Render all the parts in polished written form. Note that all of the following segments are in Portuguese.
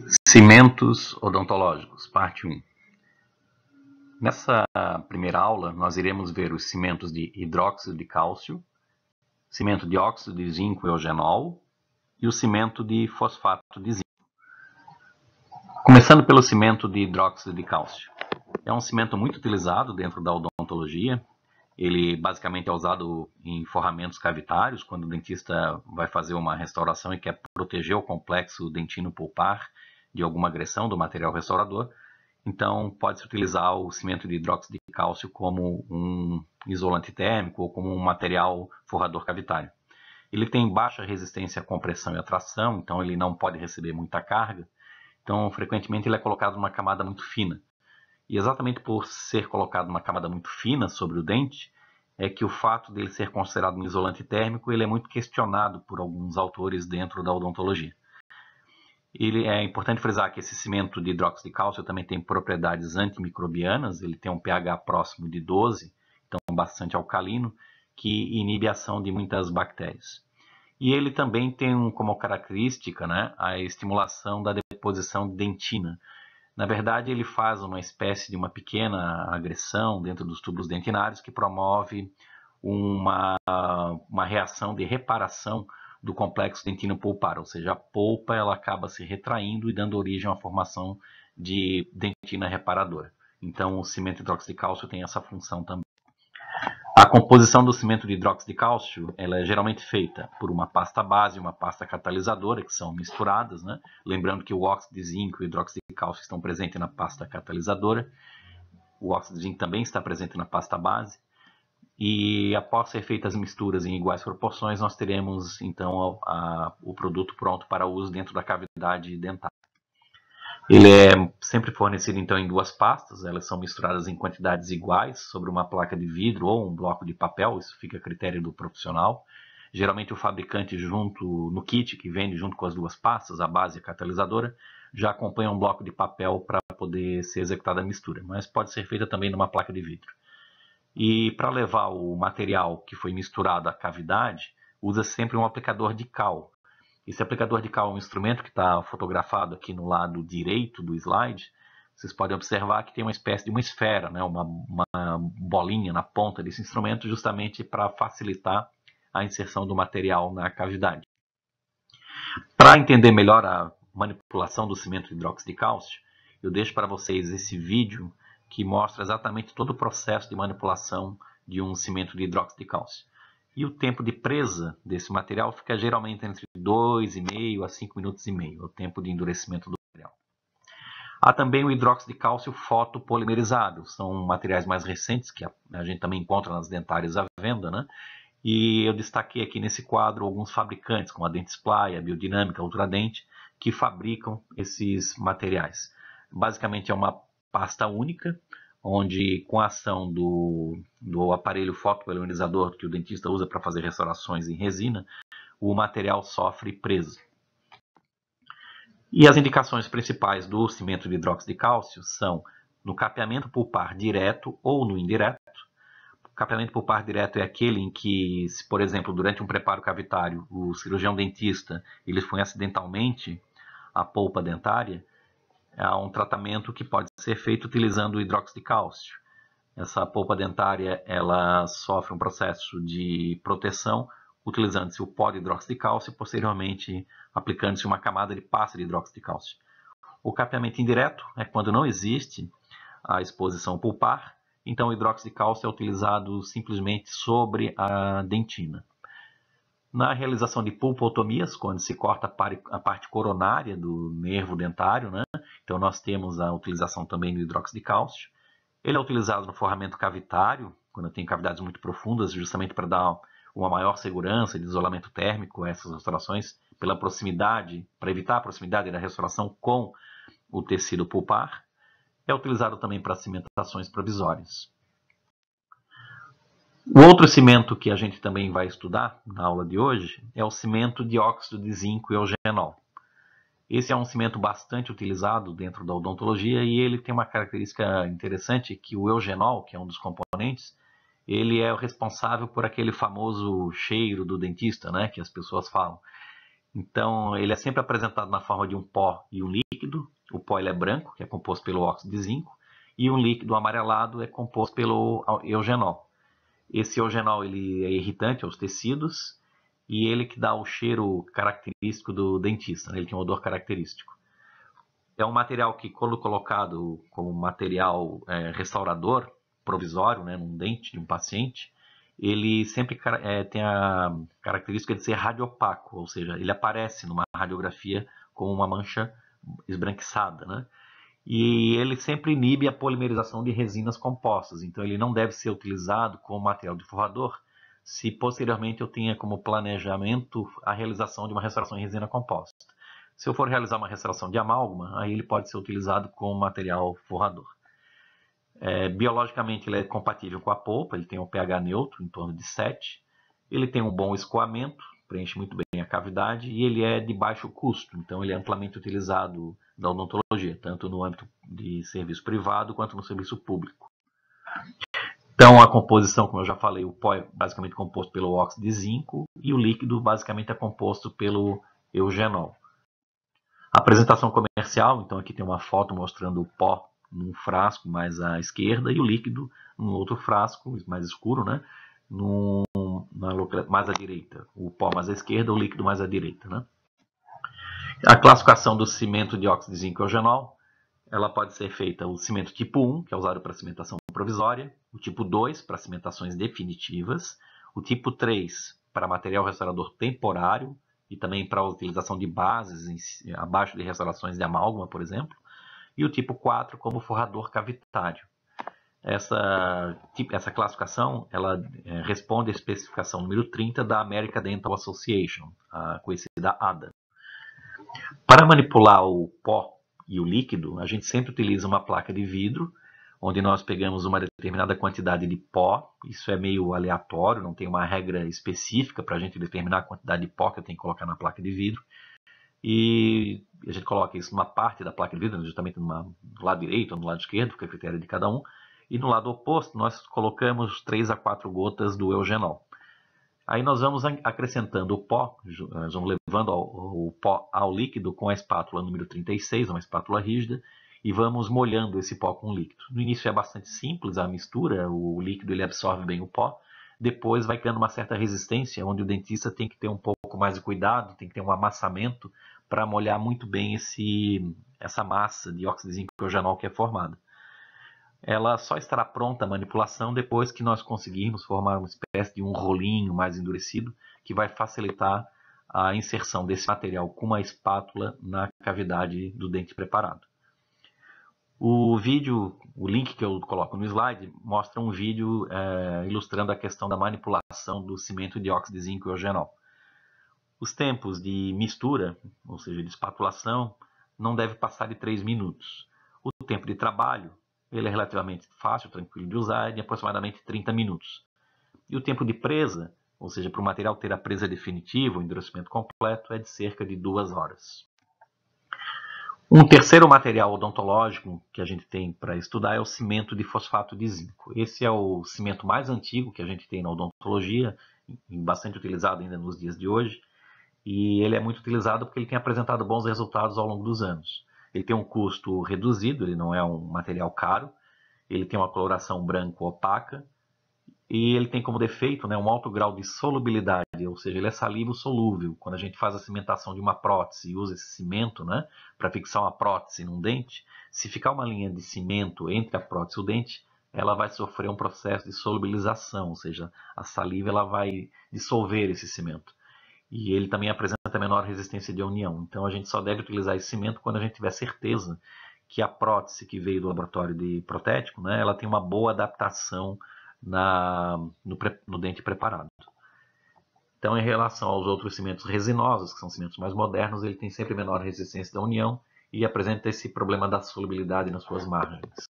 Cimentos odontológicos, parte 1. Nessa primeira aula, nós iremos ver os cimentos de hidróxido de cálcio, cimento de óxido de zinco eugenol e o cimento de fosfato de zinco. Começando pelo cimento de hidróxido de cálcio. É um cimento muito utilizado dentro da odontologia. Ele basicamente é usado em forramentos cavitários, quando o dentista vai fazer uma restauração e quer proteger o complexo dentino-pulpar de alguma agressão do material restaurador. Então, pode-se utilizar o cimento de hidróxido de cálcio como um isolante térmico ou como um material forrador cavitário. Ele tem baixa resistência à compressão e à tração, então ele não pode receber muita carga. Então, frequentemente, ele é colocado numa camada muito fina. E exatamente por ser colocado numa camada muito fina sobre o dente, é que o fato dele ser considerado um isolante térmico, ele é muito questionado por alguns autores dentro da odontologia. É importante frisar que esse cimento de hidróxido de cálcio também tem propriedades antimicrobianas, ele tem um pH próximo de 12, então bastante alcalino, que inibe a ação de muitas bactérias. E ele também tem como característica, a estimulação da deposição de dentina. Na verdade, ele faz uma espécie de uma pequena agressão dentro dos tubos dentinários que promove uma reação de reparação do complexo dentino-pulpar, ou seja, a polpa ela acaba se retraindo e dando origem à formação de dentina reparadora. Então, o cimento de hidróxido de cálcio tem essa função também. A composição do cimento de hidróxido de cálcio ela é geralmente feita por uma pasta base e uma pasta catalisadora, que são misturadas, Lembrando que o óxido de zinco e o hidróxido de cálcio estão presentes na pasta catalisadora. O óxido de zinco também está presente na pasta base. E após ser feitas as misturas em iguais proporções, nós teremos então o produto pronto para uso dentro da cavidade dentária. Ele é sempre fornecido então em duas pastas, elas são misturadas em quantidades iguais sobre uma placa de vidro ou um bloco de papel, isso fica a critério do profissional. Geralmente o fabricante junto no kit que vende junto com as duas pastas, a base e a catalisadora, já acompanha um bloco de papel para poder ser executada a mistura, mas pode ser feita também numa placa de vidro. E para levar o material que foi misturado à cavidade, usa sempre um aplicador de cal. Esse aplicador de cal é um instrumento que está fotografado aqui no lado direito do slide. Vocês podem observar que tem uma espécie de uma esfera, uma bolinha na ponta desse instrumento, justamente para facilitar a inserção do material na cavidade. Para entender melhor a manipulação do cimento de hidróxido de cálcio, eu deixo para vocês esse vídeo que mostra exatamente todo o processo de manipulação de um cimento de hidróxido de cálcio. E o tempo de presa desse material fica geralmente entre 2,5 a 5 minutos e meio, o tempo de endurecimento do material. Há também o hidróxido de cálcio fotopolimerizado, são materiais mais recentes que a gente também encontra nas dentárias à venda, E eu destaquei aqui nesse quadro alguns fabricantes, como a Dentsply, a Biodinâmica, a Ultradent, que fabricam esses materiais. Basicamente é uma pasta única, onde com a ação do aparelho fotopolimerizador que o dentista usa para fazer restaurações em resina, o material sofre presa. E as indicações principais do cimento de hidróxido de cálcio são no capeamento pulpar direto ou no indireto. O capeamento pulpar direto é aquele em que, se, por exemplo, durante um preparo cavitário, o cirurgião dentista ele põe acidentalmente a polpa dentária, é um tratamento que pode ser feito utilizando o hidróxido de cálcio. Essa polpa dentária ela sofre um processo de proteção utilizando-se o pó de hidróxido de cálcio e posteriormente aplicando-se uma camada de pasta de hidróxido de cálcio. O capeamento indireto é quando não existe a exposição pulpar, então o hidróxido de cálcio é utilizado simplesmente sobre a dentina. Na realização de pulpotomias, quando se corta a parte coronária do nervo dentário, Então nós temos a utilização também do hidróxido de cálcio. Ele é utilizado no forramento cavitário, quando tem cavidades muito profundas, justamente para dar uma maior segurança de isolamento térmico a essas restaurações, pela proximidade, para evitar a proximidade da restauração com o tecido pulpar. É utilizado também para cimentações provisórias. O outro cimento que a gente também vai estudar na aula de hoje é o cimento de óxido de zinco eugenol. Esse é um cimento bastante utilizado dentro da odontologia e ele tem uma característica interessante que o eugenol, que é um dos componentes, ele é o responsável por aquele famoso cheiro do dentista, que as pessoas falam. Então, ele é sempre apresentado na forma de um pó e um líquido, líquido, o pó ele é branco, que é composto pelo óxido de zinco, e um líquido amarelado é composto pelo eugenol. Esse eugenol ele é irritante aos tecidos e ele que dá o cheiro característico do dentista, né? Ele tem um odor característico. É um material que, quando colocado como material restaurador provisório, né, num dente de um paciente, ele sempre tem a característica de ser radiopaco, ou seja, ele aparece numa radiografia como uma mancha esbranquiçada, né? E ele sempre inibe a polimerização de resinas compostas, então ele não deve ser utilizado como material de forrador se posteriormente eu tenha como planejamento a realização de uma restauração em resina composta. Se eu for realizar uma restauração de amálgama, aí ele pode ser utilizado como material forrador. Biologicamente ele é compatível com a polpa, ele tem um pH neutro, em torno de 7. Ele tem um bom escoamento, preenche muito bem a cavidade e ele é de baixo custo, então ele é amplamente utilizado na odontologia, tanto no âmbito de serviço privado quanto no serviço público. Então a composição, como eu já falei, o pó é basicamente composto pelo óxido de zinco e o líquido basicamente é composto pelo eugenol. A apresentação comercial, então aqui tem uma foto mostrando o pó num frasco mais à esquerda e o líquido num outro frasco mais escuro, né? Mais à direita. O pó mais à esquerda, o líquido mais à direita, né? A classificação do cimento de óxido de zinco eugenol, ela pode ser feita o cimento tipo 1, que é usado para cimentação provisória, o tipo 2 para cimentações definitivas, o tipo 3 para material restaurador temporário e também para a utilização de bases abaixo de restaurações de amálgama, por exemplo, e o tipo 4 como forrador cavitário. Essa classificação ela responde à especificação número 30 da American Dental Association, a conhecida ADA. Para manipular o pó e o líquido, a gente sempre utiliza uma placa de vidro, onde nós pegamos uma determinada quantidade de pó. Isso é meio aleatório, não tem uma regra específica para a gente determinar a quantidade de pó que eu tenho que colocar na placa de vidro. E a gente coloca isso numa parte da placa de vidro, justamente do lado direito ou no lado esquerdo, fica a critério de cada um. E no lado oposto, nós colocamos 3 a 4 gotas do eugenol. Aí nós vamos acrescentando o pó, nós vamos levando o pó ao líquido com a espátula número 36, uma espátula rígida, e vamos molhando esse pó com o líquido. No início é bastante simples a mistura, o líquido ele absorve bem o pó, depois vai criando uma certa resistência, onde o dentista tem que ter um pouco mais de cuidado, tem que ter um amassamento para molhar muito bem essa massa de óxido de zinco eugenol que é formada. Ela só estará pronta a manipulação depois que nós conseguirmos formar uma espécie de um rolinho mais endurecido que vai facilitar a inserção desse material com uma espátula na cavidade do dente preparado. O vídeo, o link que eu coloco no slide, mostra um vídeo ilustrando a questão da manipulação do cimento de óxido de zinco eugenol. Os tempos de mistura, ou seja, de espatulação, não deve passar de 3 minutos. O tempo de trabalho ele é relativamente fácil, tranquilo de usar, de aproximadamente 30 minutos. E o tempo de presa, ou seja, para o material ter a presa definitiva, o endurecimento completo, é de cerca de 2 horas. Um terceiro material odontológico que a gente tem para estudar é o cimento de fosfato de zinco. Esse é o cimento mais antigo que a gente tem na odontologia, bastante utilizado ainda nos dias de hoje, e ele é muito utilizado porque ele tem apresentado bons resultados ao longo dos anos. Ele tem um custo reduzido, ele não é um material caro, ele tem uma coloração branco opaca e ele tem como defeito um alto grau de solubilidade, ou seja, ele é salivo solúvel. Quando a gente faz a cimentação de uma prótese e usa esse cimento para fixar uma prótese num dente, se ficar uma linha de cimento entre a prótese e o dente, ela vai sofrer um processo de solubilização, ou seja, a saliva ela vai dissolver esse cimento. E ele também apresenta menor resistência de união. Então a gente só deve utilizar esse cimento quando a gente tiver certeza que a prótese que veio do laboratório de protético, ela tem uma boa adaptação no dente preparado. Então, em relação aos outros cimentos resinosos, que são cimentos mais modernos, ele tem sempre menor resistência da união e apresenta esse problema da solubilidade nas suas margens.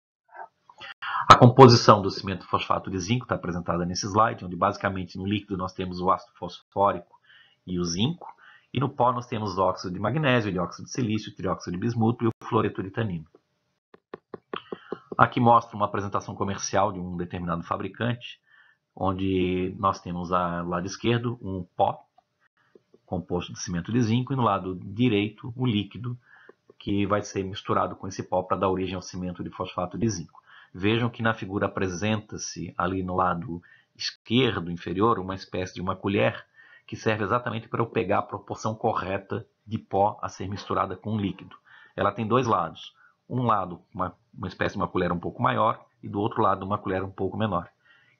A composição do cimento fosfato de zinco está apresentada nesse slide, onde basicamente no líquido nós temos o ácido fosfórico e o zinco, e no pó nós temos o óxido de magnésio, o dióxido de silício, o trióxido de bismuto e o fluoreto de tanino. Aqui mostra uma apresentação comercial de um determinado fabricante, onde nós temos ao lado esquerdo um pó composto de cimento de zinco e no lado direito o líquido, que vai ser misturado com esse pó para dar origem ao cimento de fosfato de zinco. Vejam que na figura apresenta-se ali no lado esquerdo inferior uma espécie de uma colher que serve exatamente para eu pegar a proporção correta de pó a ser misturada com líquido. Ela tem dois lados. Um lado, uma espécie de uma colher um pouco maior, e do outro lado, uma colher um pouco menor.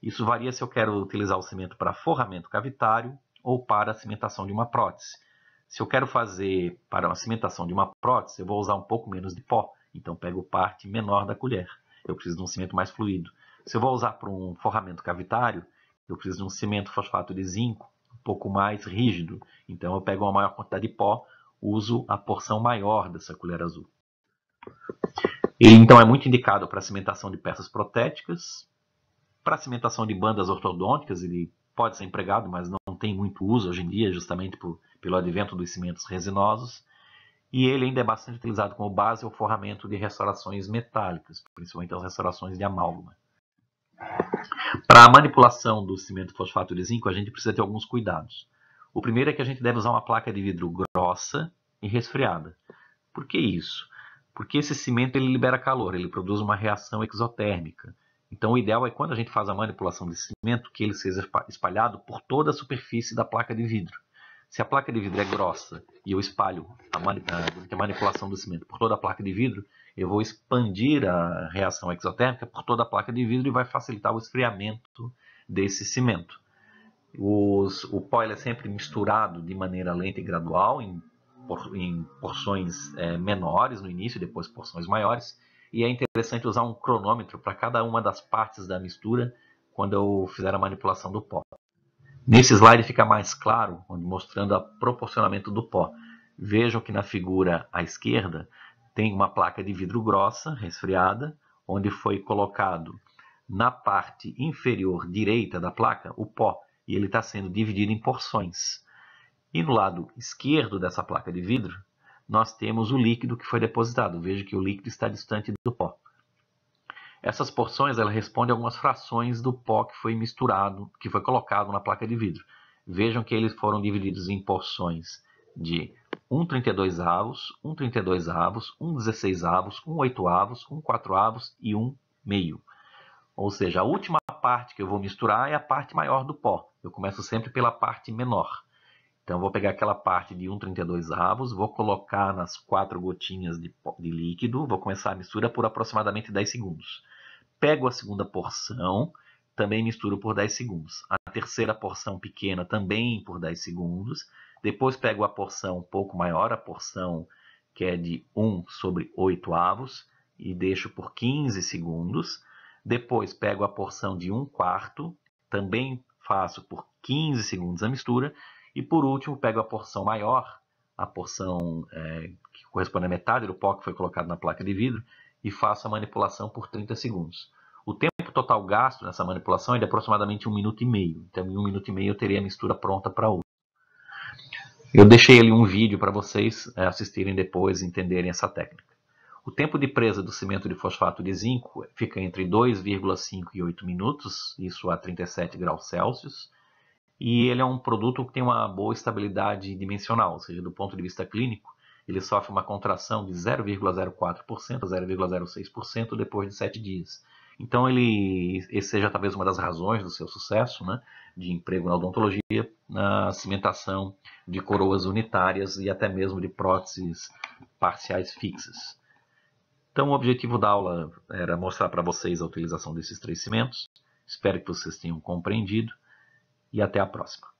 Isso varia se eu quero utilizar o cimento para forramento cavitário ou para a cimentação de uma prótese. Se eu quero fazer para a cimentação de uma prótese, eu vou usar um pouco menos de pó, então pego parte menor da colher. Eu preciso de um cimento mais fluido. Se eu vou usar para um forramento cavitário, eu preciso de um cimento fosfato de zinco um pouco mais rígido. Então eu pego uma maior quantidade de pó, uso a porção maior dessa colher azul. Ele então é muito indicado para a cimentação de peças protéticas, para a cimentação de bandas ortodônticas. Ele pode ser empregado, mas não tem muito uso hoje em dia, justamente pelo advento dos cimentos resinosos. E ele ainda é bastante utilizado como base ao forramento de restaurações metálicas, principalmente as restaurações de amálgama. Para a manipulação do cimento fosfato de zinco, a gente precisa ter alguns cuidados. O primeiro é que a gente deve usar uma placa de vidro grossa e resfriada. Por que isso? Porque esse cimento ele libera calor, ele produz uma reação exotérmica. Então o ideal é quando a gente faz a manipulação de cimento que ele seja espalhado por toda a superfície da placa de vidro. Se a placa de vidro é grossa e eu espalho a manipulação do cimento por toda a placa de vidro, eu vou expandir a reação exotérmica por toda a placa de vidro e vai facilitar o esfriamento desse cimento. O pó ele é sempre misturado de maneira lenta e gradual, em porções menores no início, depois porções maiores. E é interessante usar um cronômetro para cada uma das partes da mistura quando eu fizer a manipulação do pó. Nesse slide fica mais claro, mostrando o proporcionamento do pó. Vejam que na figura à esquerda tem uma placa de vidro grossa, resfriada, onde foi colocado na parte inferior direita da placa o pó, e ele está sendo dividido em porções. E no lado esquerdo dessa placa de vidro, nós temos o líquido que foi depositado. Veja que o líquido está distante do pó. Essas porções elas respondem a algumas frações do pó que foi misturado, que foi colocado na placa de vidro. Vejam que eles foram divididos em porções de 1/32 avos, 1/32 avos, 1/16 avos, 1/8 avos, 1/4 avos e 1/meio. Ou seja, a última parte que eu vou misturar é a parte maior do pó. Eu começo sempre pela parte menor. Então, eu vou pegar aquela parte de 1/32 avos, vou colocar nas 4 gotinhas de líquido, vou começar a mistura por aproximadamente 10 segundos. Pego a segunda porção, também misturo por 10 segundos. A terceira porção pequena também por 10 segundos. Depois pego a porção um pouco maior, a porção que é de 1/8 avos, e deixo por 15 segundos. Depois pego a porção de 1/4, também faço por 15 segundos a mistura. E por último, pego a porção maior, a porção que corresponde à metade do pó que foi colocado na placa de vidro, e faço a manipulação por 30 segundos. O tempo total gasto nessa manipulação é de aproximadamente 1 minuto e meio. Então, em 1 minuto e meio eu teria a mistura pronta para uso. Eu deixei ali um vídeo para vocês assistirem depois e entenderem essa técnica. O tempo de presa do cimento de fosfato de zinco fica entre 2,5 e 8 minutos, isso a 37 graus Celsius. E ele é um produto que tem uma boa estabilidade dimensional, ou seja, do ponto de vista clínico, ele sofre uma contração de 0,04% a 0,06% depois de 7 dias. Então, esse seja talvez uma das razões do seu sucesso, né, de emprego na odontologia, na cimentação de coroas unitárias e até mesmo de próteses parciais fixas. Então, o objetivo da aula era mostrar para vocês a utilização desses 3 cimentos. Espero que vocês tenham compreendido e até a próxima.